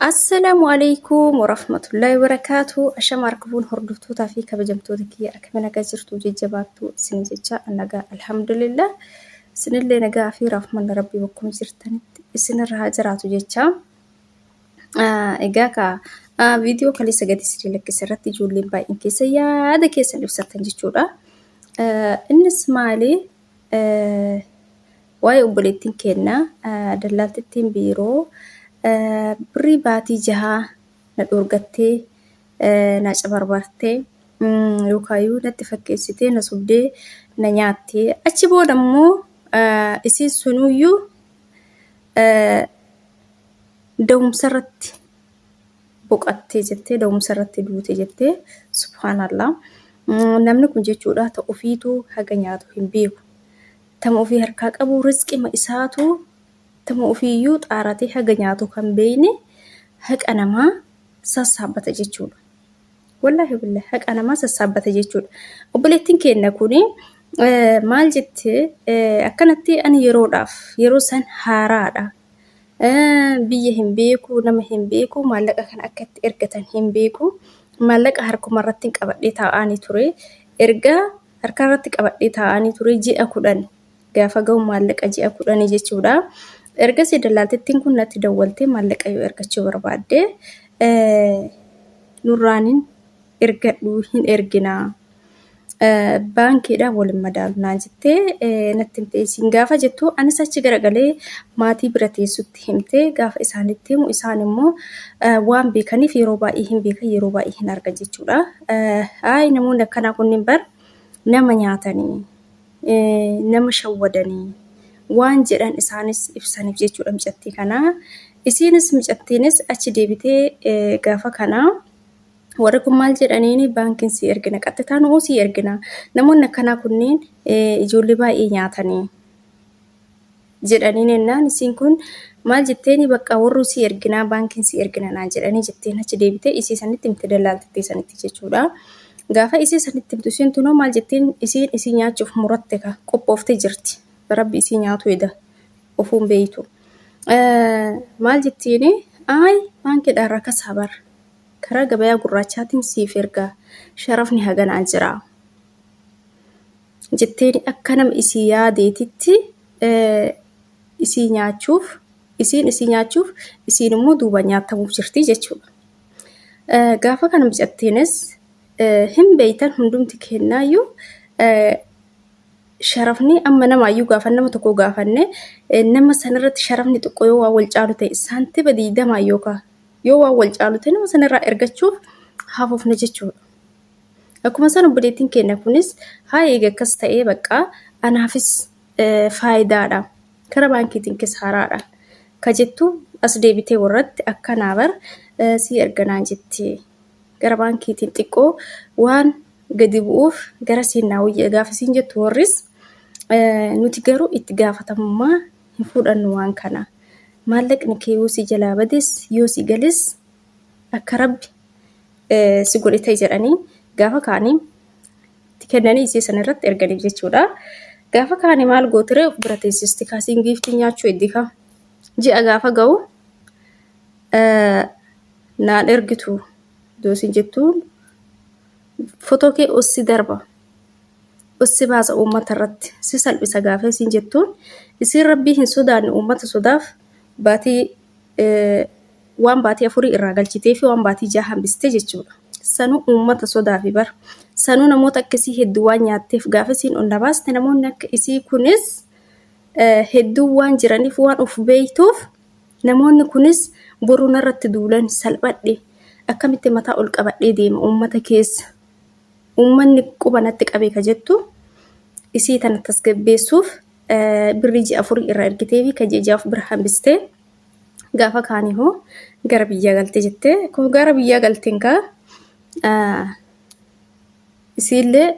السلام عليكم ورحمة الله وبركاته. أشام أركبون هردوتو تافي كبجمتو ذكية أكمل جزرتو جباتو سنجتشا النجا الحمد لله. سن اللي نجا في رحمن ربي وكم جرتني سن الرهاجراتو جتشا. إجاكا فيديو كلي سجدي سري لك سرتي جولين باي إنكي سيادة كيس اللي بسرتن جتشورا. إن اسمالي واي أبوليتين كنا دلالتين بيرو. Birrii baatii jahaa na dhorgattee na cabarbartee yookaan natti fakkeessitee na sobdee na nyaattee achi booda immoo isiin sunuyyuu da'umsarratti boqattee jettee da'umsarratti duute jettee subhaanallah. Namni kun jechuudha ta'u ofiitu haga nyaatu hin beeku. Tama ofii harkaa qabu rizqima isaatu tama ofiiyyuu xaaratee haga nyaatu kan beeyne haqa namaa sassaabbata jechuudha. Wallaahi billahi haqa namaa sassaabbata jechuudha. Obboleettiin keenya kuni maal jettee akkanatti ani yeroo san haaraadha. Biyya hin beeku, nama hin beeku, maallaqa kan akkatti ergatan hin beeku. Maallaqa harkumarratti qabadhee taa'anii ture. Erga harkarratti qabadhee taa'anii ture ji'a 10 gaafa ga'u maallaqa ji'a 10 jechuudha. Ergasii daldaltittiin kun natti dawwaltee maallaqa yoo ergachuu barbaadde nurraanin ergadhu hin erginaa. Baankiidhaan waliin madaalu naan jettee natti himtee isiin gaafa jettu anis achi garagalee maatii bira teessutti himtee gaafa isaanitti himu isaan immoo waan beekaniif yeroo baay'ee hin beekan yeroo baay'ee hin argan jechuudha. Namoonni akkanaa kunniin bar nama nyaatanii nama shawwadanii waan jedhan isaanis ibsaniif jechuudha micattii kanaa. Isiinis micattiinis achi deebitee gaafa kanaa warri kun maal jedhaniini baankiin si ergina qaxxitaan oo si ergina. Namoonni akkanaa kunniin ijoollee baay'ee nyaatanii jedhaniin ennaan isiin kun maal jetteeni bakka warri si erginaa baankiin si ergina naan jedhanii jetteen achi deebitee isii sanitti himte daldaltittii sanitti jechuudha. Gaafa isii sanitti himtu isiin tunoo maal jetteen isiin isii nyaachuuf muratte ka qophooftee jirti. Rabbi isii nyaatu eda ofuun beeytu. Maal jettiini baankiidhaan rakkasaa bar karaa gabayaa gurraachaatiin siif ergaa sharafni haganaa jira jetteeni akka nama isii yaadeetitti isii nyaachuuf isiin immoo duuba nyaatamuuf jirti jechuudha. Gaafa kana micattiinis hin beeytan hundumti kennaayyuu sharafni amma namaayyuu gaafa nama tokko gaafanne nama sanarratti sharafni xiqqoo yoo waa wal caalu ta'e saantiba 20 yookaan yoo waa wal caalu ta'e nama sanarraa ergachuuf hafuufna jechuudha. Akkuma san obboleettiin keenya kunis eega akkas ta'ee bakka anaafis faayidaadha. Karaa baankiitiin kisaaraadha. Ka jettu as deebitee warratti akkanaa bar si erganaa jettee gara baankiitiin xiqqoo waan gadi bu'uuf gara siinaa wayya gaafa siin jettu warris nuti garuu itti gaafatamummaa hin fudhannu waan kana. Maallaqni kee yoo si jalaa bades yoo si galis akka rabbi si godhite jedhanii gaafa kaanii kennanii isii sanarratti erganiif jechuudha. Gaafa kaanii maal gootire of bira teessisti kaasiin giiftii nyaachuu eddika. Ji'a gaafa ga'u naan ergitu doosin jettuun footoo kee ossi darba. Ossi baasa uummata irratti si salphisa gaafa isin jettuun isiin rabbii hin sodaanne uummata sodaaf waan baatii 4 irraa galchitee fi waan baatii 6 hambiste jechuudha. Sanuu uummata sodaa fi bar sanuu namoota akkasii hedduu waan nyaatteef gaafa isiin onna baaste namoonni akka isii kunis hedduu waan jiraniif waan of beeytuuf namoonni kunis boruu narratti duulan salphadhe akkamitti mataa ol qabadhee deema uummata keessa. Uummanni qubanatti qabee ka jettu isii tana tasgabbeessuuf birrii 4 irraa ergitee fi ka 6 bira hambistee gaafa kaanii hoo gara biyyaa galtee jettee koo gara biyyaa galteen kaa isiillee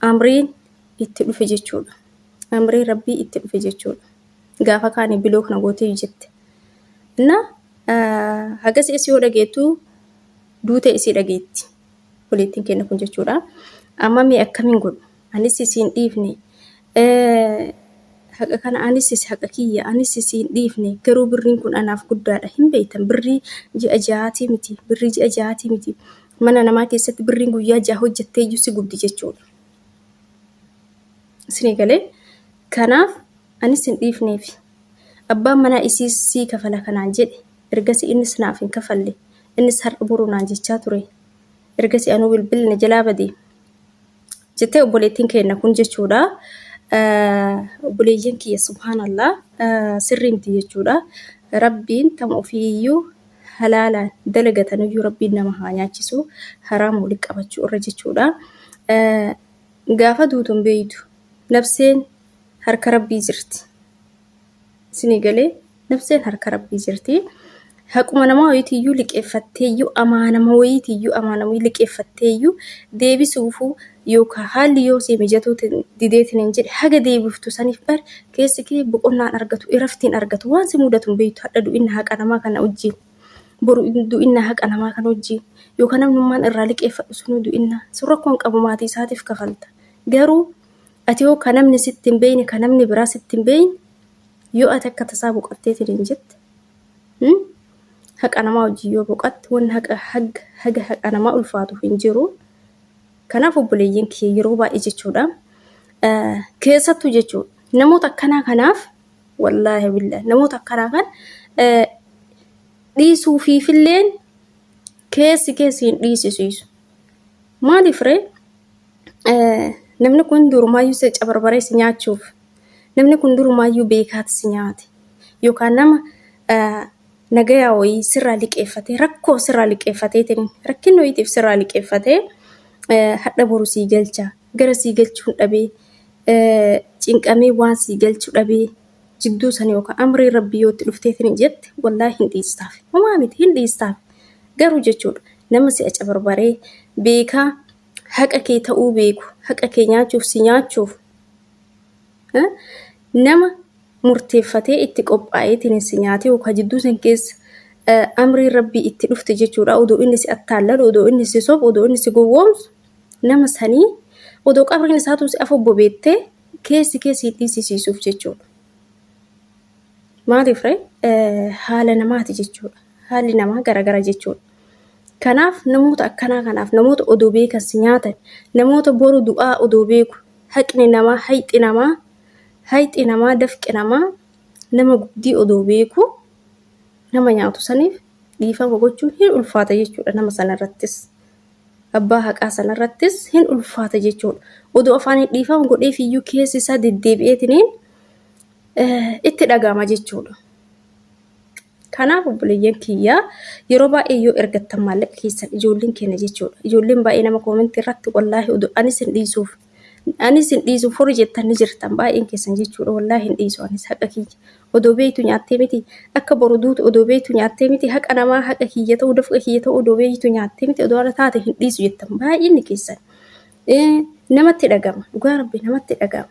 amriin itti dhufe jechuudha. Amriin rabbii itti dhufe jechuudha. Gaafa kaanii biloo kana gootee jette. Hagas isii yoo dhageettu duute isii dhageetti. Obboleettiin keenya kun jechuudha. Amma mee akkamiin godhu? Anis isiin dhiifne haqa kana anis haqa kiyya anis hin dhiifne garuu birriin kun anaaf guddaadha hin beektan birrii ji'a ja'aatii miti mana namaa keessatti birriin guyyaa ja'a hojjettee iyyuu si gubdi jechuudha. Isinii galee kanaaf anis hin dhiifneefi abbaan manaa isii sii kafala kanaan jedhe ergasi innis naaf hin kafalle innis har'a boruu naan jechaa ture ergasi anuu bilbilne jalaa badee jettee obboleettiin keenya kun jechuudha. Obboleeyyan kiyya subhaanallah sirrii miti jechuudha. Rabbiin tam ofiiyyuu halaalaan dalagatanuyyuu rabbiin nama haa nyaachisu haraam walitti qabachuu irra jechuudha. Gaafa duutuun beeytu nafseen harka rabbii jirti. Isinii galee nafseen harka rabbii jirti. Haquma nama wayitiyyuu liqeeffatteeyyuu amaanama wayitiyyuu liqeeffatteeyyuu deebisuufuu yookaan haalli yoo si mijatu dideetiin hin jedhe haga deebiftu saniif bar keessi kee boqonnaan argatu iraftiin argatu waan si mudatu beektu hadha du'inna haqa namaa kana wajjin boru du'inna haqa namaa kana wajjin yookaan namnummaan irraa liqeeffadhu sunu du'inna sun rakkoon qabu maatii isaatiif kafalta garuu ati yoo kan namni sitti hin beeyne kan namni biraa sitti hin beeyne yoo ati akka tasaa boqatteetiin hin jette haqa namaa wajjin yoo boqatte waan haga haqa namaa ulfaatu hin jiru. Kanaaf obboleeyyan kiyya yeroo baay'ee jechuudha. Keessattuu jechuudha. Namoota akkanaa kanaaf wallaahi billahi namoota akkanaa kan dhiisuufiifilleen keessi hin dhiisisiisu. Maaliif ree namni kun durumaayyuu cabarbaree si nyaachuuf namni kun durumaayyuu beekaati si nyaate yookaan nama nagayaa wayii sirraa liqeeffatee rakkoo sirraa liqeeffateetiin rakkinni wayiitiif sirraa liqeeffatee hadha boru sii galcha gara sii galchuun dhabee cinqamee waan sii galchu dhabee jidduu sana yookaan amrii rabbii yoo itti dhufteetiin jette wallaahi hin dhiistaaf. Homaa miti hin dhiistaaf garuu jechuudha nama si'a cabarbaree beekaa haqa kee ta'uu beeku haqa kee nyaachuuf si nyaachuuf nama murteeffatee itti qophaa'eetiin si nyaatee yookaan jidduu san keessa amrii rabbii itti dhufte jechuudha. Odoo inni si attaallalu odoo inni si sobu odoo inni si gowwoomsu nama sanii odoo qabriin isaatu si afobbo beettee keessi hin dhiisisiisuuf jechuudha. Maaliif ree haala namaati jechuudha. Haalli namaa garagara jechuudha. Kanaaf namoota akkanaa kanaaf namoota odoo beekan si nyaatan namoota boru du'aa odoo beeku haqni namaa hayxi namaa dafqi namaa nama guddii odoo beeku nama nyaatu saniif dhiifama gochuun hin ulfaata jechuudha nama sanarrattis. Abbaa haqaa sanarrattis hin ulfaata jechuudha. Odoo afaaniin dhiifama godheef iyyuu keessi isaa deddeebi'eetiniin itti dhagama jechuudha. Kanaaf obboleeyyan kiyyaa yeroo baay'ee yoo ergattan maallaqa keessan ijoolleen keenya jechuudha. Ijoolleen baay'ee nama koomentii irratti wallaahi odoo anis hin dhiisuuf horii jettan ni jirtan baay'een keessan jechuudha. Wallaahi hin dhiisu anis haqa kiyya. Odoo beeytu nyaattee miti akka boru duutu odoo beeytu nyaattee miti haqa namaa haqa kiyya ta'uu dafqa kiyya ta'uu odoo beeytu nyaattee miti odoo ala taate hin dhiisu jettan baay'inni keessan. Namatti dhagama dhugaa rabbi namatti dhagama.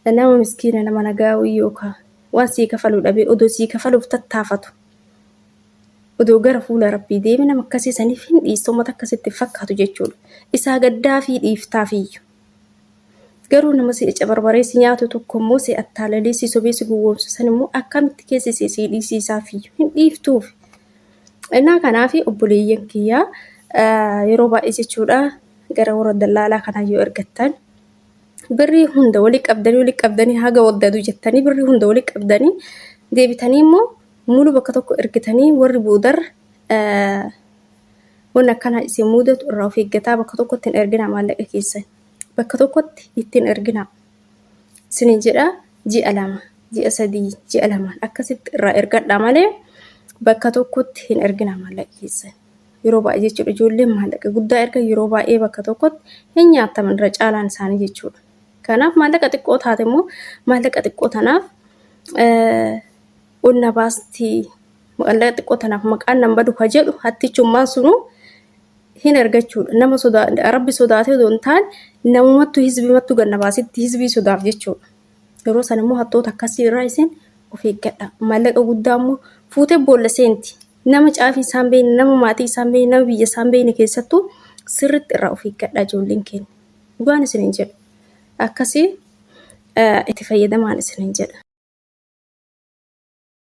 Nama miskiina nama nagaa yookaan waan sii kafaluu dhabee odoo sii kafaluuf tattaafatu. Odoo gara fuula rabbii deeme nama akkasii saniif hin dhiistu uummata akkasitti fakkaatu jechuudha. Isaa gaddaa fi dhiiftaafiyyu. Garuu nama si cabarbaree si nyaatu tokko immoo si attaallalee si sobee si gowwoomsu san immoo akkamitti keessi si dhiisiisaafiyyuu hin dhiiftuuf. Innaa kanaafi obboleeyyan kiyyaa yeroo baay'ee jechuudha gara warra dallaalaa kanaa yoo ergattan birrii hunda walii qabdanii haga waddadu jettanii birrii hunda walii qabdanii deebitanii immoo mulu bakka tokko ergitanii warri boodar waan akkana isin mudatu irraa of eeggataa bakka tokkotti hin ergina maallaqa keessan. Bakka tokkotti ittiin ergina. Isiniin jedha ji'a 2, ji'a 3, ji'a 2 akkasitti irraa ergadhaa malee bakka tokkotti hin ergina maallaqa keessan. Yeroo baay'ee jechuudha ijoolleen maallaqa guddaa erga yeroo baay'ee bakka tokkotti hin nyaataman irra caalaan isaanii jechuudha. Kanaaf maallaqa xiqqoo taate immoo maallaqa xiqqoo tanaaf onna baasti maallaqa xiqqoo tanaaf maqaan nan badu ka jedhu hattichummaan sunuu hin ergachuudha. Nama rabbi sodaatee odoo hin taane namumattu hizbimattu ganna baasitti hizbii sodaaf jechuudha. Yeroo sana immoo hattoota akkasii irraa isin of eeggadha. Maallaqa guddaa immoo fuutee boolla seenti. Nama caafii isaan beekne, nama maatii isaan beekne, nama biyya isaan beekne keessattuu sirriitti irraa of eeggadha ijoolleen keenya. Dhugaan isiniin jedhu. Akkasii itti fayyadamaan isiniin jedha.